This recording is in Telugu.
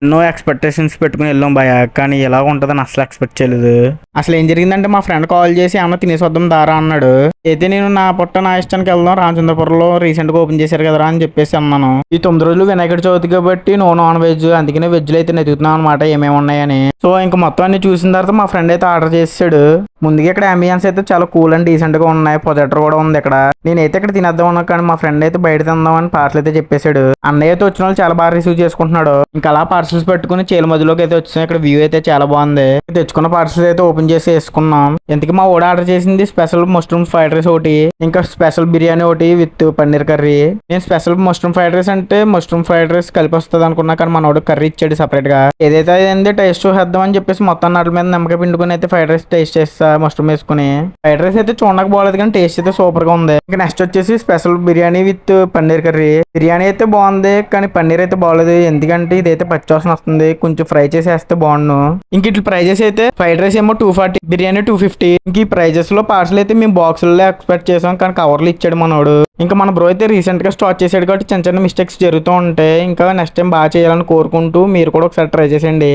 ఎన్నో ఎక్స్పెక్టేషన్స్ పెట్టుకుని వెళ్ళాం భయ, కానీ ఇలా ఉంటుందని అసలు ఎక్స్పెక్ట్ చేయలేదు. అసలు ఏం జరిగిందంటే మా ఫ్రెండ్ కాల్ చేసి ఏమన్నా తినేసి వద్దాం దారా అన్నాడు. అయితే నేను నా పుట్ట నా ఇష్టానికి వెళ్దాం, రామచంద్రపురంలో రీసెంట్ గా ఓపెన్ చేశారు కదరా అని చెప్పేసి అన్నాను. ఈ 9 రోజులు వినాయకుడి చవితి కాబట్టి నో నాన్ వెజ్, అందుకనే వెజ్ లో అయితే నెతుకుతున్నాం అనమాట ఏమేమి ఉన్నాయని. సో ఇంకా మొత్తం అన్ని చూసిన తర్వాత మా ఫ్రెండ్ అయితే ఆర్డర్ చేసాడు. ముందుగా ఇక్కడ అంబియన్స్ అయితే చాలా కూల్ అండ్ డీసెంట్ గా ఉన్నాయి, ప్రొజెక్టర్ కూడా ఉంది ఇక్కడ. నేనైతే ఇక్కడ తినేద్దాం ఉన్నా, కానీ మా ఫ్రెండ్ అయితే బయట తిందామని పార్సల్ అయితే చెప్పేశాడు. అన్నయ్య అయితే వచ్చిన వాళ్ళు చాలా బాగా రిసీవ్ చేసుకుంటున్నాడు. ఇంకా అలా పార్సల్స్ పెట్టుకుని చేల మధ్యలోకి అయితే వచ్చినాయి. ఇక్కడ వ్యూ అయితే చాలా బాగుంది. తెచ్చుకున్న పార్సల్స్ అయితే ఓపెన్ చేసి వేసుకున్నాం. ఇంతకీ మా ఓడ ఆర్డర్ చేసింది స్పెషల్ మష్రూమ్ ఫ్రైడ్ రైస్ ఒకటి, ఇంకా స్పెషల్ బిర్యానీ ఒకటి విత్ పన్నీర్ కర్రీ. నేను స్పెషల్ మష్రూమ్ ఫ్రైడ్ రైస్ అంటే మష్రూమ్ ఫ్రైడ్ రైస్ కలిపి వస్తుంది అనుకున్నా, కానీ మనోడు కర్రీ ఇచ్చాడు సపరేట్ గా. ఏదైతే అయింది టేస్ట్ చూసేద్దాం అని చెప్పేసి మొత్తం నాటి మీద నమ్మక పిండుకుని అయితే ఫ్రైడ్ రైస్ టేస్ట్ చేస్తా మష్రూమ్ వేసుకుని. ఫ్రైడ్ రైస్ అయితే చూడడానికి బాగలేదు, కానీ టేస్ట్ అయితే సూపర్ గా ఉంది. ఇంకా నెక్స్ట్ వచ్చేసి special biryani with paneer curry. Biryani అయితే బాగుంది, కానీ పన్నీర్ అయితే బాగలేదు, ఎందుకంటే ఇదైతే పచ్చివాసన వస్తుంది. కొంచెం ఫ్రై చేసి వేస్తే బాగుండు. ఇంక ఇట్లా ప్రైజెస్ అయితే ఫ్రైడ్ రైస్ ఏమో 240, బిర్యానీ 250. ఇంక ఈ ప్రైజెస్ లో పార్సల్ అయితే మేము బాక్సుల్లో ఎక్స్పెక్ట్ చేసాం, కానీ కవర్లు ఇచ్చాడు మనోడు. ఇంకా మన బ్రో అయితే రీసెంట్ గా స్టార్ట్ చేసాడు కాబట్టి చిన్న చిన్న మిస్టేక్స్ జరుగుతూ ఉంటాయి. ఇంకా నెక్స్ట్ టైం బాగా చేయాలని కోరుకుంటూ మీరు కూడా ఒకసారి ట్రై చేసేయండి.